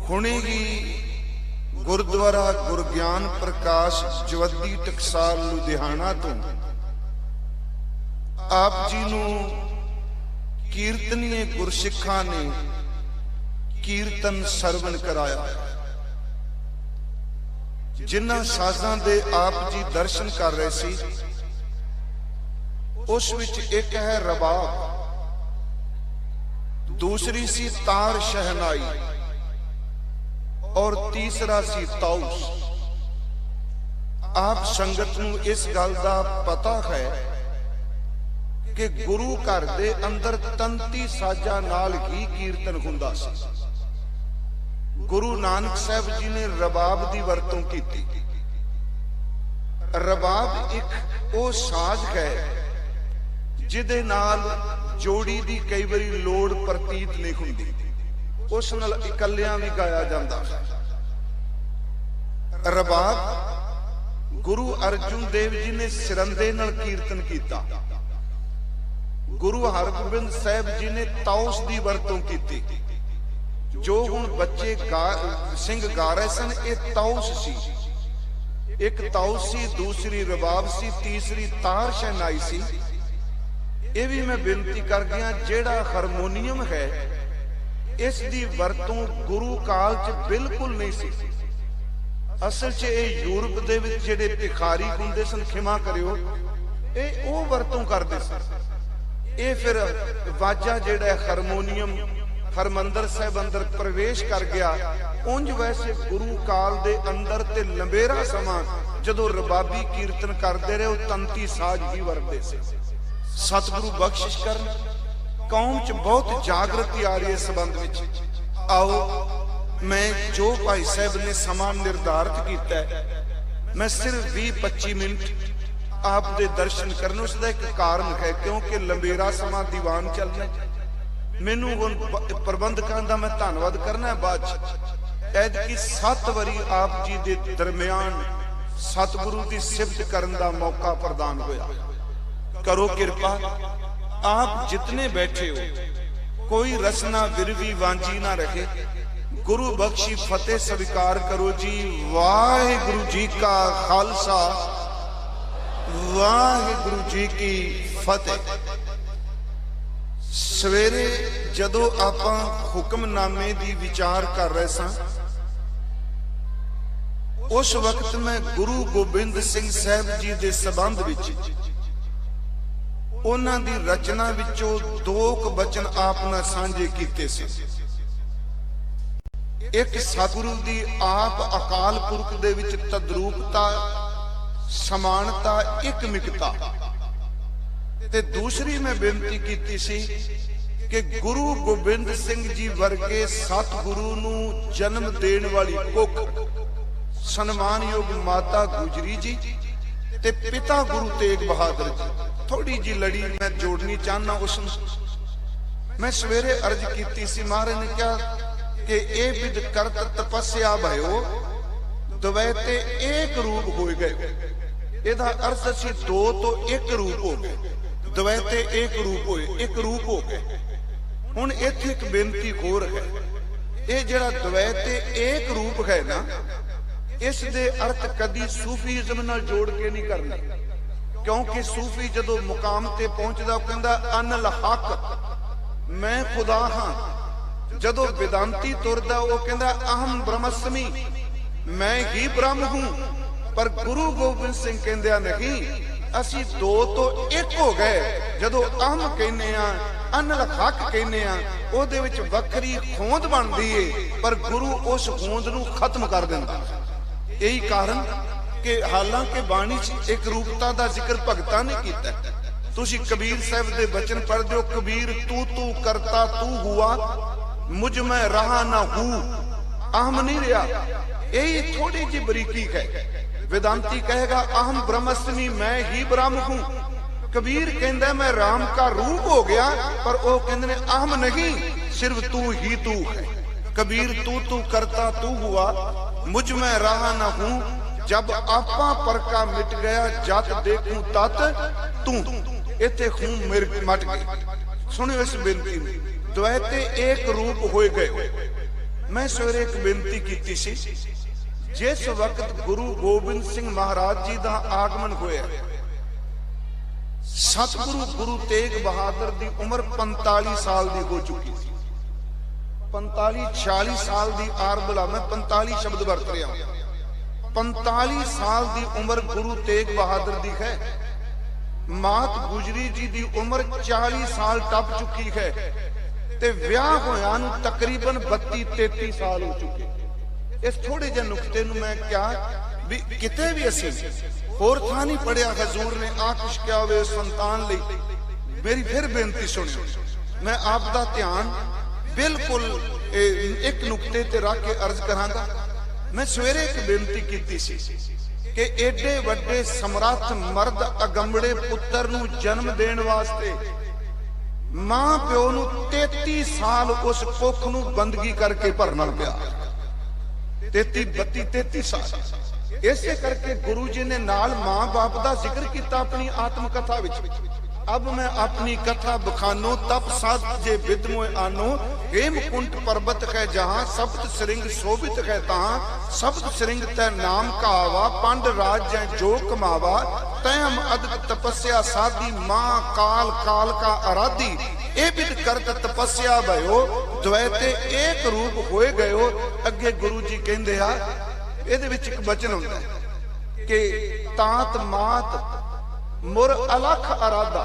ਹੁਣੇ ही गुरुद्वारा गुरग्यान प्रकाश जवद्दी टकसाल लुधियाना तो आप जी नूं कीर्तनीय गुरसिखा ने कीर्तन सरवण कराया। जिन्हां साजां दे आप जी दर्शन कर रहे सी, उस विच एक है रबाब, दूसरी सी तार शहनाई और तीसरा सी ताउस। आप संगत नूं इस गल दा पता है कि गुरु घर दे अंदर तंती साजा नाल ही कीर्तन हुंदा सी। गुरु नानक साहब जी ने रबाब दी वरतों कीती। रबाब एक वो साज है जिहदे नाल जोड़ी दी कई बारी लोड़ प्रतीत नहीं हुंदी, उस नाल इकल्लियां भी गाया जाता है। रबाब गुरु अर्जुन देव जी ने सिरंदे नाल कीर्तन किया। गुरु हरगोबिंद साहब जी ने ताउस की वरतों की। जो हुण बच्चे सिंह गा रहे सन, ये ताउस सी। एक ताउस सी, दूसरी रबाब सी, तीसरी तार शहनाई सी। ये भी मैं बेनती कर गया, जेड़ा हारमोनीयम है इस दी वरतों गुरु काल च बिल्कुल नहीं सी। असल च ये यूरोप दे विच जेड़े भिखारी हुंदे सन, खिमा करियो, ये ओ वरतों करदे सन। ये फिर वाजा जेड़ा हारमोनीयम हरमंदर साहब अंदर प्रवेश कर गया। उंज वैसे गुरु काल दे अंदर ते लंबेरा समा जदों रबाबी कीर्तन करदे रहे, वो तंती साज ही वरतदे सी। सतगुरु बख्शिश करन, कौम च बहुत जागृति आ रही है इस संबंध में। आओ मैं जो भाई साहब ने समा निर्धारित किया है, मैं सिर्फ 20-25 मिनट आप दे दर्शन करने। उसका एक कारण है, क्योंकि लंबेरा समा दीवान चलना। मैनू हुण प्रबंधकां दा मैं धन्नवाद करना है। बाद ऐतकी 7 वारी आप जी दे दरम्यान सतगुरु की सिफत करने का मौका प्रदान होया। करो किरपा, आप जितने बैठे हो कोई रसना विरवी वांझी ना रखे। गुरु बख्शी फतेह स्वीकार करो जी। वाहिगुरु जी का खालसा, वाहिगुरु जी की फतेह। सवेरे जदों आपां हुक्मनामे दी विचार कर रहे सां, उस वक्त मैं गुरु गोबिंद सिंह साहब जी दे संबंध विच उन्हां दी रचना विचों 2 बचन आप नाल सांझे कीते सी। एक सतगुरु दी आप अकाल पुरख दे विच तद्रूपता, समानता, एकमिकता, ते दूसरी मैं बेनती कीती सी कि गुरु गोबिंद सिंह जी वर्गे सतगुरु नूं जन्म देण वाली कुख सन्मानयोग माता गुजरी जी ते पिता गुरु तेग बहादुर जी। थोड़ी जी लड़ी मैं जोड़नी चाहना उसमें। मैं सवेरे अर्ज की सी, महाराज ने कहा कि ए विद करत तपस्या भयो द्वैते एक रूप हो गए। इहदा अर्थ सी 2 तो 1 रूप हो गए, द्वैते एक रूप होए, एक रूप हो गए। हुण इत्थे एक बेनती होर है, ये जिहड़ा द्वैते एक रूप है ना, इस दे अर्थ कदी सूफीज़म नाल जोड़ के नहीं करना। क्योंकि सूफी जदों मुकाम ते पहुंचदा कहंदा अनल हक, मैं खुदा हां। जदों वेदांती तुरदा वो कहंदा अहम ब्रह्मस्मि, मैं ही ब्रह्म हूं। पर गुरु गोबिंद सिंह कहंदा नहीं, असी 2 तो 1 हो गए। जदों अहम कहने आ, अनल हक कहने आ, ओहदे विच वखरी होंद बनदी है, पर गुरु उस होंद नूं खत्म कर दिंदा। यही कारण कि हालांकि बाणी एक रूपता का जिक्र भगतां ने किया। तुसी कबीर साहब के बचन पढ़ते हो, कबीर तू तू करता तू हुआ, मुझ में रहा ना हूं, अहम नहीं रहा। यही थोड़ी जी बरीकी है। वेदांती कहेगा अहम ब्रह्मस्मि, मैं ही ब्रह्म हूं। कबीर कहता मैं राम का रूप हो गया, पर वो कहते अहम नहीं, सिर्फ तू ही तू है। कबीर तू तू करता तू हुआ, मुझ में रहा ना हूं, जब आपा परका मिट गया, जत देखूं तत तू, इथे खून मेरे मट गई। सुनियो इस बेनती में, द्वैते एक रूप हो गए। मैं सवेरे एक बेनती की सी, जिस वक्त गुरु गोबिंद सिंह महाराज जी का आगमन होया, सतगुरु गुरु तेग बहादुर की उम्र 45 साल की हो चुकी थी। 45-46 साल की आरबला, मैं 45 शब्द वरत रहा हूं। 45 साल की उम्र गुरु तेग बहादुर की है। मात गुजरी जी की उम्र 40 साल टप चुकी है ते विआह होया नूं तकरीबन 32-33 साल हो चुके। इस थोड़े जे नुकते नूं मैं क्या भी किते भी असीं होर थां नहीं पढ़िया, हजूर ने आ कुछ क्या होवे संतान लई। मेरी फिर बेनती सुनियो, मैं आप दा ध्यान बिल्कुल एक नुकते ते रख के अर्ज करांगा। मैं सवेरे एक बेनती कीती सी कि एडे वड्डे समर्थ मर्द अगंबड़े पुत्र नूं जन्म देण वास्ते मां प्यो नूं 33 साल उस कुख नूं बंदगी करके भरना पिया। 33 साल। इसे करके गुरु जी ने नाल मां बाप का जिक्र किया अपनी आत्मकथा विच। अब मैं अपनी कथा बखानो, तप साध जे विद मोय आनो। हेमकुंट पर्वत है जहां, सप्त श्रृंग शोभित है तहां। सप्त श्रृंग तै नाम कहावा, पांड राज जै जो कमावा। तैम अदक तपस्या साधी, मां काल काल का आराधी। ए विद करत तपस्या भयो, द्वैते एक रूप होए गयो। अगे गुरु जी कहंदे आ, ਇਹਦੇ ਵਿੱਚ ਇੱਕ ਬਚਨ ਹੁੰਦਾ ਕਿ ਤਾਤ ਮਾਤ ਮੁਰ ਅਲਖ ਅਰਾਦਾ।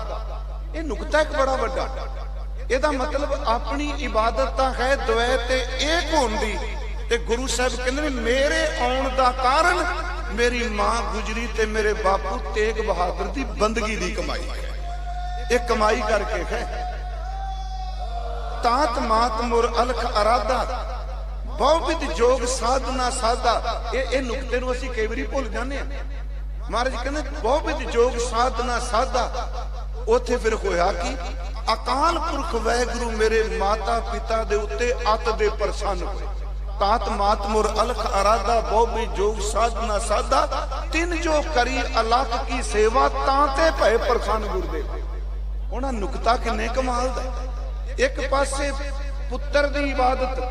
ਇਹ ਨੁਕਤਾ ਇੱਕ ਬੜਾ ਵੱਡਾ। ਇਹਦਾ ਮਤਲਬ ਆਪਣੀ ਇਬਾਦਤ ਤਾਂ ਹੈ ਦੁਐ ਤੇ ਏਕ ਹੋਣ ਦੀ। ਤੇ ਗੁਰੂ ਸਾਹਿਬ ਕਹਿੰਦੇ ਨੇ ਮੇਰੇ ਆਉਣ ਦਾ ਕਾਰਨ ਮੇਰੀ ਮਾਂ ਗੁਜਰੀ ਤੇ ਮੇਰੇ ਬਾਪੂ ਤੇਗ ਬਹਾਦਰ ਦੀ ਬੰਦਗੀ ਦੀ ਕਮਾਈ ਹੈ। ਇਹ ਕਮਾਈ ਕਰਕੇ ਹੈ। ਤਾਤ ਮਾਤ ਮੁਰ ਅਲਖ ਅਰਾਦਾ, बहुविध जोग साधना साधा। ये नुकते नूं असीं कई वारी भुल जाने। महाराज कहंदे बहुविध जोग साधना साधा। उत्थे फिर होया कि अकाल पुरख वाहिगुरु मेरे माता पिता दे उत्ते अत दे प्रसन्न होए। तात मात मुर अलख अराधा, बहुविध जोग साधना साधा। तिन जो करी अलख की सेवा, ताते भय प्रसन्न गुरदेव। उन्हां नुकता किन्ने कमाल दा। एक पासे पुत्र दी इबादत,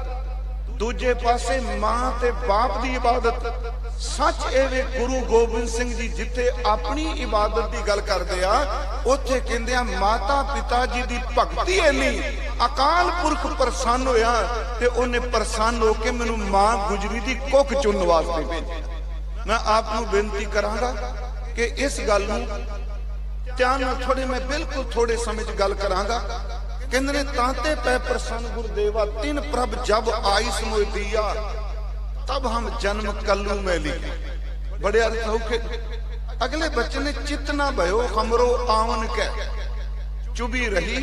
दूजे पासे मां ते बाप दी इबादत। सच एवे गुरु गोबिंद सिंह जी जिथे अपनी इबादत की गल करदे आ, उत्थे कहंदे आ माता पिता जी दी भगती इन्नी, अकाल पुरख प्रसन्न होया ते ओने प्रसन्न होके मैनू मां गुजरी दी कुख चुनन वास्ते भेजिया। मैं आप नूं बेनती करांगा कि इस गल नूं ध्यान नाल थोड़े, मैं बिल्कुल थोड़े समय च गल करांगा। कहंदे ने ताते पै प्रसन्न गुरुदेवा, तिन प्रभ जब आईस मोय दिया, तब हम जन्म कल्लू में लिया। बड़े अर्थ हो के अगले बच्चे ने चितना भयो हमरो आवन कै, चुभी रही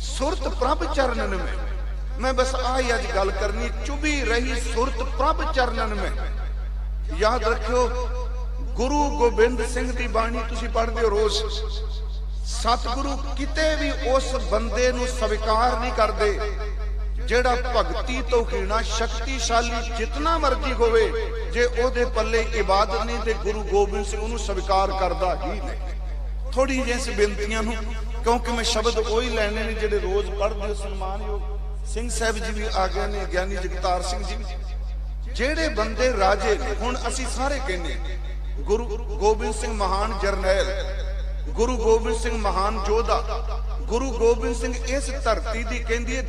सुरत प्रभ चरणन में। मैं बस आई अज गल करनी, चुभी रही सुरत प्रभ चरणन में। याद रखियो गुरु गोबिंद सिंह दी बाणी तुसी पढ़दे हो रोज। सतगुरु किते भी उस बंदे नूं स्वीकार नहीं करते जेड़ा भगती तो हीना शक्तिशाली जितना मर्जी होवे, जे ओदे पल्ले इबादत नहीं ते गुरु गोबिंद सिंह उन्हें स्वीकार करता ही नहीं। थोड़ी जी बेनतियां नूं, क्योंकि मैं शब्द वही लैने ने जेड़े रोज पढ़दे। सन्मानयोग सिंह साहब जी भी आ गए ने, ज्ञानी जगतार सिंह जी। जेड़े बंदे राजे ने, हुण असीं सारे कहने गुरु गोबिंद सिंह महान जरनैल, गुरु गोबिंद सिंह महान जोधा, गुरु गोबिंद सिंह इस धरती की कहंदी है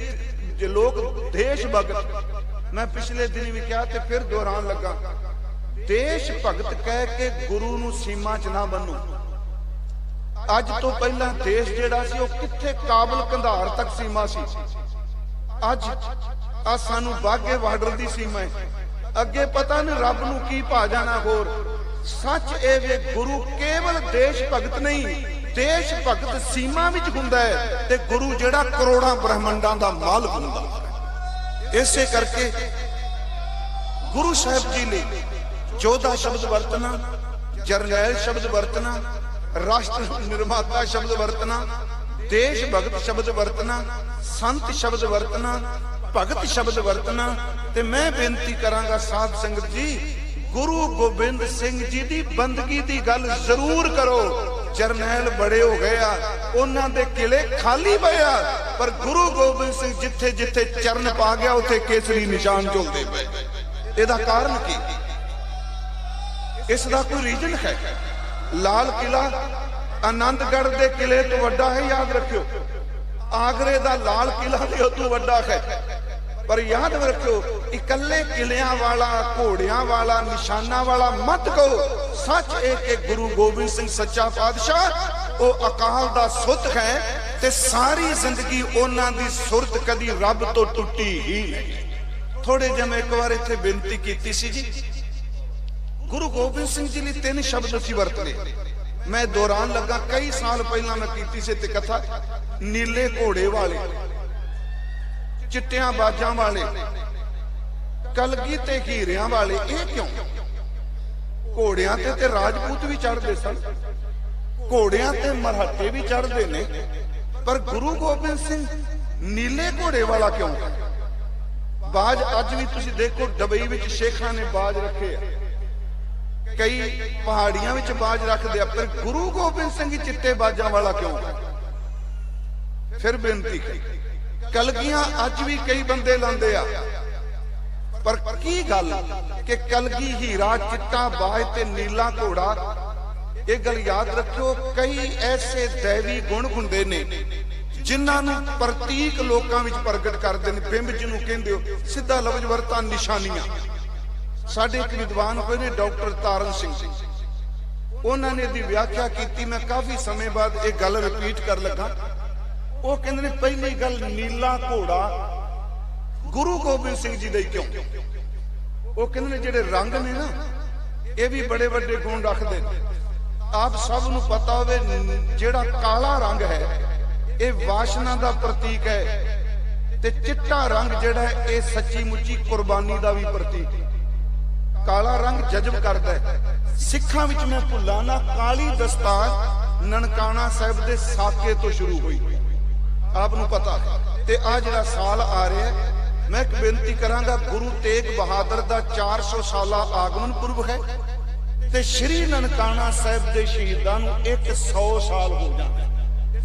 जे लोग देश भगत। मैं पिछले दिन भी कहा ते फिर दोहरान लगा, देश भगत कह के गुरु नूं सीमा च ना बनो। अज तो पहला देश जिहड़ा सी ओह कित्थे काबल कंधार तक सीमा सी। अज आ सानू बागे बार्डर दी सीमा है। अगे पता नहीं रब नूं की भा जाना होर। सच एवे गुरु केवल देश भगत नहीं, देश भगत सीमा विच हुंदा है ते गुरु जेड़ा करोड़ां ब्रह्मंडां दा मालक हुंदा है। इसे करके गुरु साहिब जी ने जोधा शब्द वरतना, जरनैल शब्द वरतना, राष्ट्र निर्माता शब्द वरतना, देश भगत शब्द वरतना, संत शब्द वरतना, भगत शब्द वरतना। ते मैं बेनती करांगा साध संगत जी, गुरु गोबिंद सिंह जी दी बंदगी दी गल जरूर करो। जरनैल बड़े हो गए आ, उन्हां दे किले खाली पए आ, पर गुरु गोबिंद सिंह जिथे जिथे चरण पा गया उथे केसरी निशान झुलदे पे। इहदा कारण की? इसदा कोई रीजन है? लाल किला आनंदगढ़ दे किले तो वड्डा है, याद रखियो। आगरे दा लाल किला भी उतों वड्डा है, पर याद रखियो इकल्ले किलियां वाला, घोड़ियां वाला, निशाना वाला मत कहो। सच है कि गुरु गोबिंद सिंह सच्चा पातशाह वो अकाल दा सुत है, ते सारी जिंदगी उन्हां दी सुरत कदी रब तो टुटी ही नहीं। थोड़े जे मैं एक बार इत्थे बेनती कीती सी जी, गुरु गोबिंद सिंह जी ने 3 शब्द सी वरतले। मैं दौरान लगा कई साल पहला मैं कीती सी ते कथा, नीले घोड़े वाले, चिट्टियां बाजां वाले, कलगी ते हीरियां वाले। ये क्यों? घोड़ियां ते राजपूत भी चढ़ते सन, घोड़ियां ते मराठे भी चढ़ते ने, पर गुरु गोबिंद सिंह नीले घोड़े वाला क्यों? बाज अज भी तुसीं देखो दुबई विच शेखां ने बाज रखे, कई पहाड़ियां विच बाज रखते आ, पर गुरु गोबिंद सिंह चिट्टे बाजां वाला क्यों? फिर बेनती कलगियां अज भी कई बंदे लांदे आ, पर की गल कि कलगी हीरा चिट्टा बाज ते नीला घोड़ा, ये गल याद रखियो। कई ऐसे दैवी गुण हुंदे ने जिन्हां नूं प्रतीक लोकां विच प्रगट करदे ने। बिंब जिन्हों कहंदे हो, सीधा लफ्ज वरता निशानियां। साडे एक विद्वान होए ने डॉक्टर तारण सिंह जी, उन्हां ने दी व्याख्या कीती। मैं काफी समय बाद एक गल रिपीट कर लगा। वो कहंदे ने पहली गल, नीला घोड़ा गुरु गोबिंद सिंह जी दे क्यों? वो कहंदे ने जिहड़े रंग ने ना, ये भी बड़े बड़े गुण रखते हैं। आप सब नूं पता होवे जिहड़ा काला रंग है ये वासना दा प्रतीक है, ते चिट्टा रंग जिहड़ा है ये सच्ची मुच्ची कुर्बानी दा भी प्रतीक। काला रंग जज्ब करता है। सिखां विच मैं भुल्ला ना, काली दस्तार ननकाना साहिब दे साके तो शुरू हुई, आपनूं पता है। ते आ जिहड़ा साल आ रहा है, मैं एक बेनती करांगा, गुरु तेग बहादुर दा 400 साला आगमन पुरब है, ते श्री ननकाना साहिब दे शहीदां नूं 100 साल हो जाते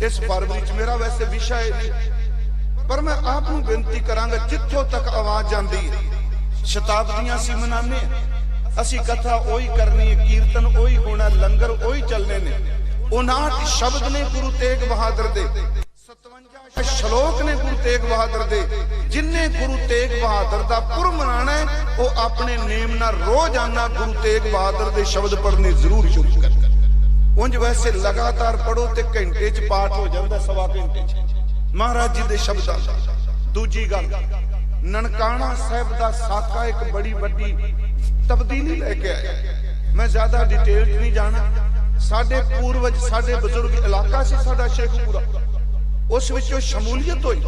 इस फरवरी च। मेरा वैसे विषय नहीं, पर मैं आपनूं बेनती करांगा, जिथों तक आवाज आंदी है, शताब्दियां सी मनाने, असी कथा ओही करनी है, कीर्तन ओही होना, लंगर ओही चलने ने। 59 शब्द ने गुरु तेग बहादुर दे, 57 श्लोक ने गुरु तेग बहादुर दे। जिन्हें गुरु तेग बहादुर दा पुर मनाना है, वो अपने नेम ना रोजाना गुरु तेग बहादुर दे शब्द पढ़ने जरूर शुरू कर। उंज वैसे लगातार पढ़ो ते घंटे च पाठ हो जाता, सवा घंटे च महाराज जी दे शब्दां दा। दूजी गल, ननकाना साहिब दा साका एक बड़ी वड्डी तब्दीली लेके आया। मैं ज्यादा डिटेल नहीं जाना। साडे पूर्वज, साडे बजुर्ग इलाका से साडा शेखपुरा, उस विचों शमूलियत हुई।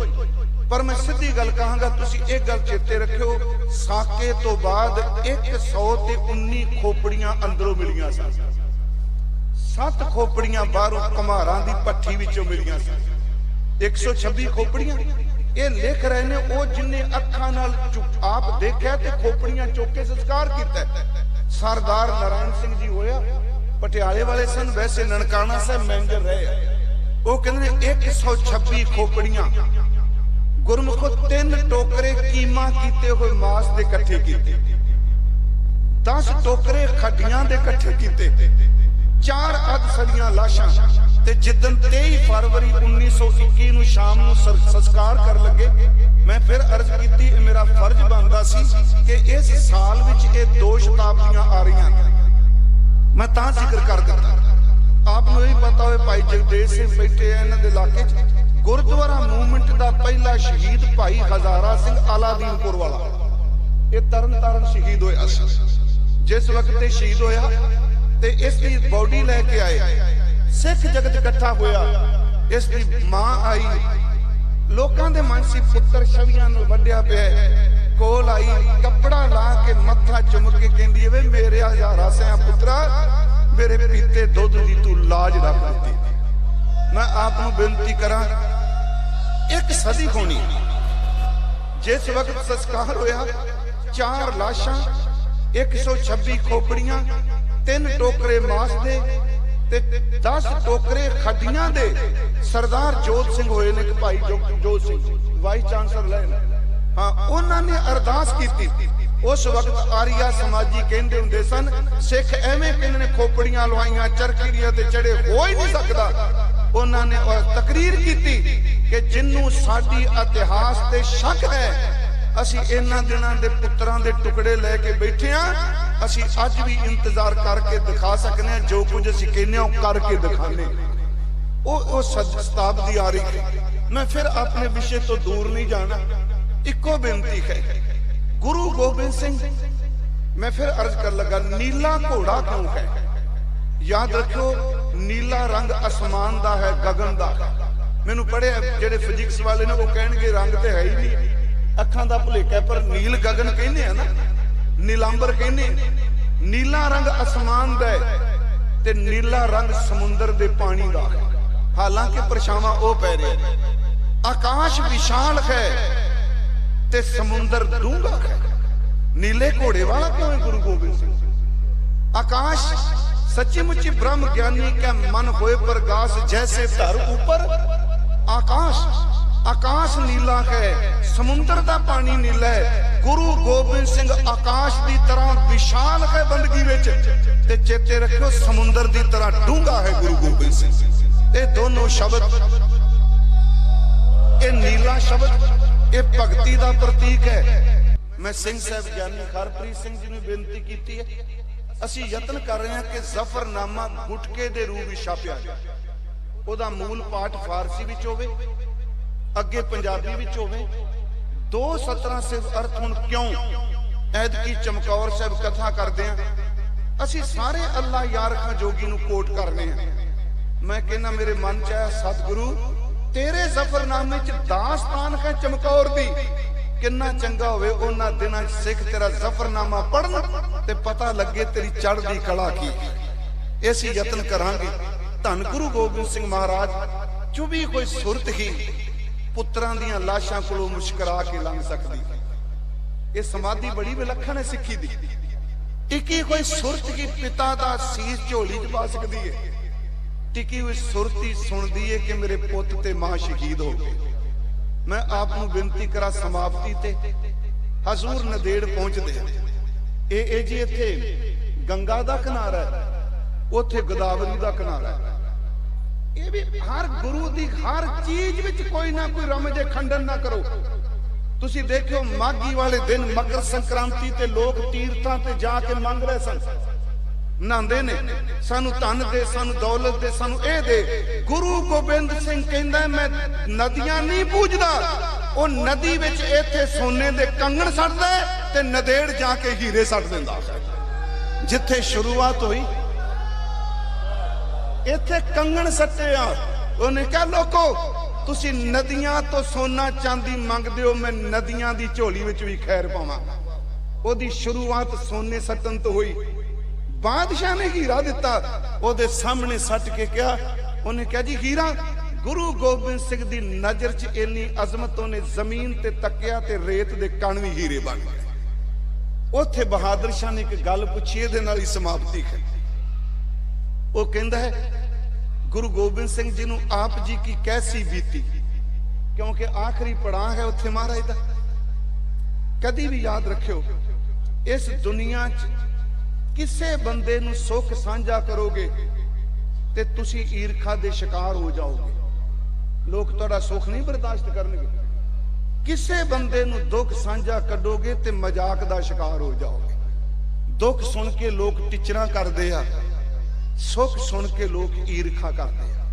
पर मैं सीधी गल कहांगा, तुसीं एक गल चेते रखियो, साके तो बाद 119 खोपड़ियां अंदरों मिलियां सन, 7 खोपड़ियां बाहरों कुम्हारां दी पट्ठी विचों मिलियां सन। 126 खोपड़ियां ये लिख रहे ने, वो जिन्हें अखां नाल आप देखा ते खोपड़ियां चुक के संस्कार किया। सरदार नारायण सिंह जी होया, पटियाले वाले सन, वैसे ननकाना साहिब मैनेजर रहे। वो कहते 126 खोपड़ियां गुरमुखो 3 टोकरे कीमा कीते हुए मास दे इकट्ठे कीते, 10 टोकरे खड्डियां दे इकट्ठे कीते, 4 अध सड़ियां लाशां। ते जिदन 23 फरवरी 1921 नूं शाम नूं संस्कार कर लगे, मैं फिर अर्ज की, मेरा फर्ज बनता सी कि इस साल विच ये 2 शताब्दियां आ रही। मैं तां जिक्र कर दिता। आपनूं यही पता होवे भाई जगदेव सिंह बैठे हैं इन्हां दे इलाके च, गुरुद्वारा मूवमेंट का पहला शहीद भाई हजारा सिंह आलादीनपुर वाला, ये तरन तारण शहीद होया। जिस वक्त ये शहीद होया ते इसकी बॉडी लैके आए, सिख जगत इकट्ठा होया, इसकी मां आई, लोगों के मन से पुत्र छवियां नूं वड्डिया पिया, कोल आई, कपड़ा ला के मत्था चुम के कहंदी है, मेरे हजारा सिंह पुत्रा, मेरे पीते दुध की तू लाज रख दी। मैं आपनूं बेनती करा, एक सदी होनी, जिस वक्त संस्कार होया, 4 लाशां, 126 खोपड़ियां, 3 टोकरे मास दे, ਤੇ 10 ਟੋਕਰੇ ਖੱਡੀਆਂ ਦੇ ਸਰਦਾਰ ਜੋਤ ਸਿੰਘ ਹੋਏ ਨੇ, ਕਿ ਭਾਈ ਜੋਤ ਸਿੰਘ ਵਾਈਸ ਚਾਂਸਲਰ ਲੈ हाँ उन्होंने अरदास की। उस वक्त आरिया समाजी कहते होंगे सन सिख एवें कहने खोपड़ियां लवाइया चरखीरियां ते चढ़े हो ही नहीं सकता। उन्होंने तकरीर की कि जिन्नू साडी इतिहास ते शक है, असी इन्हां दिनां दे पुत्रां दे टुकड़े लैके बैठे हाँ, असी अज भी इंतजार करके दिखा सकने हैं, जो कुछ असी कहने करके दिखाने। वो शताब्दी आ रही है। मैं फिर अपने विषय तो दूर नहीं जाना, इको बेनती है। गुरु गोबिंद सिंह, मैं फिर अर्ज कर लगा, नीला घोड़ा क्यों है? याद रखो, नीला रंग आसमान दा है, गगन दा है। मैनू पढ़े जेडे फिजिक्स वाले ने वो कहणगे रंग ते है ही नहीं, अखां दा भुलेखा, पर नील गगन कहने हैं ना, नीलांबर कहने। नीला रंग आसमान दा है ते नीला रंग समुंदर दे पानी दा है। हालांकि परछावां ओ पै रहे, आकाश विशाल है ते समुंदर डूंगा है। नीले घोड़े वाला क्यों है गुरु गोबिंद सिंह? आकाश सच्ची मुच्ची ब्रह्म ज्ञानी का मन होए प्रगास, जैसे धर ऊपर आकाश। आकाश नीला है, समुंदर दा पानी नीला है। गुरु गोबिंद सिंह आकाश दी तरह विशाल है बंदगी विच, ते चेते रखियो समुंदर दी तरह डूंगा है गुरु गोबिंद सिंह। ये दोनों शब्द, ये नीला शब्द ये भगती का प्रतीक है। मैं सिंह साहब ज्ञानी हरप्रीत सिंह जी ने बेनती की है, असी यत्न कर रहे हैं कि जफरनामा गुटके दे रूप में छापिया जाए। ओदा मूल पाठ फारसी विच होवे, अगे पंजाबी विच होवे। 2 सतरां सिर्फ अर्थ हुण क्यों ऐदकी चमकौर साहब कथा करते हैं, असी सारे अल्लाह यार खां जोगी नूं कोट करने हैं। मैं कहना मेरे मन च आया, सतगुरु तेरे जफरनामे च दास्तान है चमकौर दी, किन्ना चंगा होवे उन्हां दिनां सिख तेरा जफरनामा पढ़न ते पता लगे तेरी चढ़दी कला की। ऐसी यत्न करांगे। धन गुरु गोबिंद सिंह महाराज चुभी कोई सुरत ही पुत्रां दियां लाशां कोलों मुस्करा के लंघ सकदी। ये समाधि बड़ी विलक्षण है सिक्खी दी। टिकी कोई सुरत की पिता दा सीस झोली च पा सकदी है। टिकी हुई सुरती सुनदी है कि मेरे पुत ते मां शहीद हो गए। मैं आप बेनती करा समाप्ति ते हजूर नदेड़ पहुंचते ए जी इत्थे गंगा दा किनारा है, उथे गोदावरी दा किनारा है। ये भी हर गुरु दी हर चीज विच कोई ना कोई रमज खंडन ना करो। तुसी देखियो माघी वाले दिन मकर संक्रांति ते लोग तीर्थां ते जाके मंग रहे सन, नहांदे ने, सानू धन दे, सानू दौलत दे, सानू ए दे। गुरु गोबिंद सिंह कहंदा मैं नदियां नहीं पूजदा, ओ नदी विच इत्थे सोने दे कंगण सटदा ते नदेड़ जाके हीरे सट दिंदा। जिथे शुरुआत हुई इत्थे कंगण सट्टे आ। उन्हें कहा लोको तुसी नदियां तो सोना चांदी मंगदे हो, मैं नदियां दी झोली विच भी खैर पावां। ओदी शुरुआत सोने सट्टन तो हुई। बादशाह ने हीरा दिता, ओदे सामने सट के कहा, उन्हें कहा जी हीरा। गुरु गोबिंद सिंह दी नजर च इन्नी अजमत, उन्हें जमीन ते तकिया ते रेत दे कण भी हीरे बन गए। उथे बहादुर शाह ने एक गल पूछी, इहदे नाल ही समाप्ति है। वो कहंदा है गुरु गोबिंद सिंह जी नूं आप जी की कैसी बीती, क्योंकि आखिरी पड़ाव है उथे महाराज दा। कदी भी याद रखियो, इस दुनिया च किसे बंदे नूं सुख सांझा करोगे ते तुसी ईर्खा दे शिकार हो जाओगे। लोग तुहाडा सुख नहीं बर्दाश्त करनगे। किसे बंदे नूं दुख सांझा करोगे ते मजाक दा शिकार हो जाओगे। दुख सुन के लोग टिचरा करदे आ, सुख सुन के लोग ईर्खा करदे आ।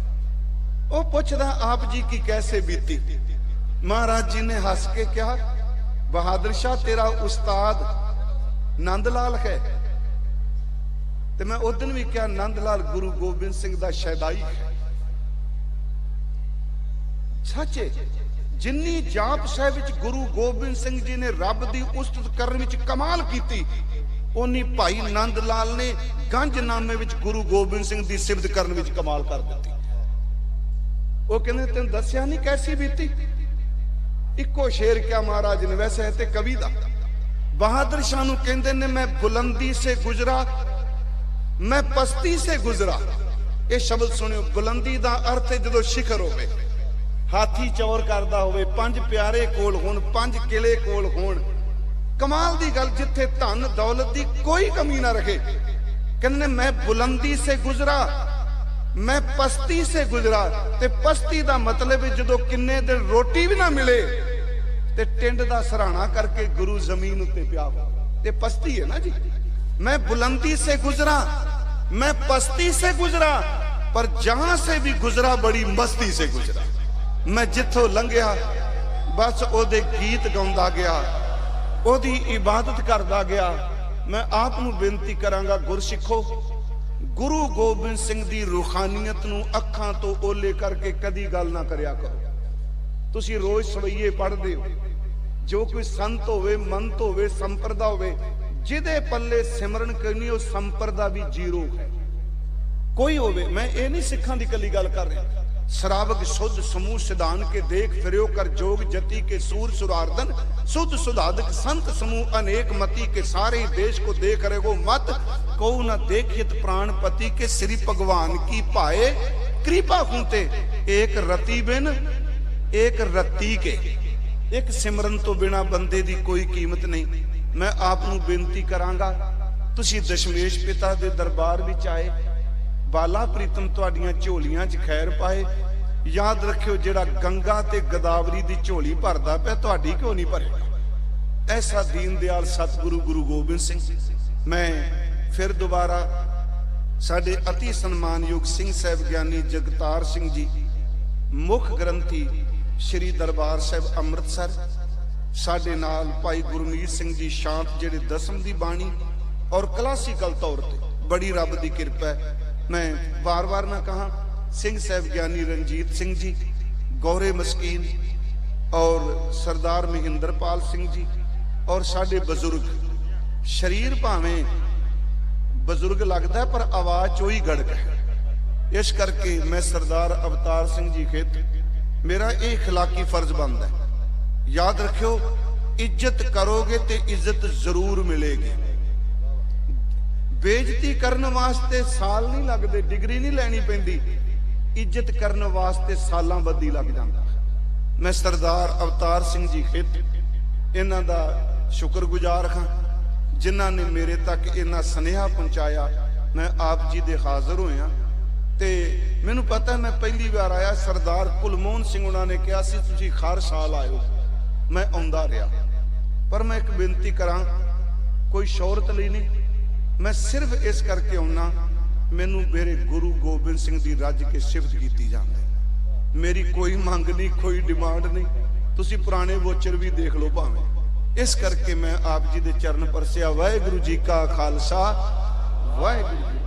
ओ पुछदा आप जी की कैसे बीती। महाराज जी ने हंस के कहा, बहादुर शाह तेरा उस्ताद नंदलाल है। ते मैं उस दिन भी क्या, नंदलाल गुरु गोबिंद सिंह दा शहदाई है। सच्चे जिन्नी जाप साहिब विच गुरु गोबिंद सिंह जी ने रब दी उस्तत करन विच कमाल कीती, उन्नी भाई नंद लाल ने गंजनामे विच गुरु गोबिंद सिंह दी सिफत करन विच कमाल कर दी। वो कहते तेन दसिया नहीं कैसी बीती। इको शेर क्या महाराज ने, वैसे है ते कवि दा। बहादुर शाह नूं कहंदे ने मैं बुलंदी से गुजरा, मैं पस्ती से गुजरा, ਇਹ ਸ਼ਬਦ ਸੁਣਿਓ, ਬੁਲੰਦੀ ਦਾ ਅਰਥ ਹੈ ਜਦੋਂ ਸਿਖਰ ਹੋਵੇ, ਹਾਥੀ ਚੌਰ ਕਰਦਾ ਹੋਵੇ, 5 ਪਿਆਰੇ ਕੋਲ ਹੋਣ, 5 ਕਿਲੇ ਕੋਲ ਹੋਣ। ਕਮਾਲ ਦੀ ਗੱਲ, ਜਿੱਥੇ ਧਨ ਦੌਲਤ ਦੀ ਕੋਈ ਕਮੀ ਨਾ ਰਹੇ। ਕਹਿੰਦੇ ਮੈਂ ਬੁਲੰਦੀ ਸੇ ਗੁਜ਼ਰਾ, ਮੈਂ ਪਸਤੀ ਸੇ ਗੁਜ਼ਰਾ। ਤੇ ਪਸਤੀ ਦਾ ਮਤਲਬ ਹੈ ਜਦੋਂ ਕਿੰਨੇ ਦਿਨ ਰੋਟੀ ਵੀ ਨਾ ਮਿਲੇ ਤੇ ਟਿੰਡ ਦਾ ਸਰਾਣਾ ਕਰਕੇ ਗੁਰੂ ਜ਼ਮੀਨ ਉੱਤੇ ਪਿਆ ਹੋ, ਤੇ ਪਸਤੀ ਹੈ ਨਾ ਜੀ। मैं बुलंदी से गुजरा, मैं पस्ती से गुजरा, पर जहां से भी गुजरा बड़ी मस्ती से गुजरा। मैं जिथों लंघिया बस ओदे गीत गाउंदा गया, ओदी इबादत करदा गया। मैं आप नूं बेनती करांगा, गुरसिखो, गुरु गोबिंद सिंह दी रूहानीयत नूं अखां तो ओले करके कदी गल ना करिया करो। तुसीं रोज सवैये पढ़दे हो, जो कोई संत होवे, मंत होवे, संप्रदा होवे, जिदे पल्ले सिमरन करनी वो संप्रदा भी जीरो है। कोई होवे, मैं ये नहीं सिखां दी कली गल कर रहा। शरावक शुद्ध समूह सिधान के देख फिरो कर जोग जति के सूर सुरार्दन, शुद्ध सुधादक संत समूह अनेक मति के सारे देश को देख रहे हो मत को न देखित प्राणपति के श्री भगवान की पाए कृपा खूंते। एक रति बिन एक रत्ती के, एक सिमरन तो बिना बंदे दी कोई कीमत नहीं। मैं आप नूं बेनती करांगा, तुसीं दशमेश पिता दे दरबार विच आए, बाला प्रीतम तुहाडीआं झोलियां च खैर पाए। याद रखियो, जिहड़ा गंगा ते गोदावरी दी झोली भरदा पिया, तुहाडी क्यों नहीं भरेगा। ऐसा दीन दयाल सतगुरु गुरु गोबिंद सिंह। मैं फिर दोबारा साडे अति सन्मानयोग सिंह साहिब ज्ञानी जगतार सिंह जी, मुख ग्रंथी श्री दरबार साहिब अमृतसर, साडे नाल भाई गुरमीत सिंह जी शांत, जिहड़े दसम दी बाणी और क्लासिकल तौर पर बड़ी रब दी किरपा है। मैं बार बार ना कहा, सिंह साहिब ज्ञानी रंजीत सिंह जी, गौरे मस्कीन और सरदार महेंद्रपाल सिंह जी और साडे बजुर्ग। शरीर भावें बजुर्ग लगता है पर आवाज चोई गड़क है। इस करके मैं सरदार अवतार सिंह जी खित मेरा ये इखलाकी फर्ज बनता है। याद रखियो, इज्जत करोगे तो इज्जत जरूर मिलेगी। बेइज्जती करने वास्ते साल नहीं लगते, डिग्री नहीं लैनी पैंदी, इज्जत करने वास्ते सालां बदी लग जाता। मैं सरदार अवतार सिंह जी खित इन्हां दा शुक्रगुजार हाँ, जिन्हां ने मेरे तक इन्ना सुनेहा पहुंचाया। मैं आप जी दे हाजिर होया ते मैनू पता, मैं पहली बार आया, सरदार कुलमोहन सिंह उन्होंने कहा सी तुसीं हर साल आयो, मैं आउंदा रहा। पर मैं एक बेनती करा, कोई शोहरत लई नहीं, मैं सिर्फ इस करके आउना, मैनू मेरे गुरु गोबिंद सिंह दी रज के सिफत की जाती। मेरी कोई मंग नहीं, कोई डिमांड नहीं, तुसीं पुराने वोचर भी देख लो भावें। इस करके मैं आप जी दे चरण परसिया। वाहिगुरू जी का खालसा, वाहिगुरू जी।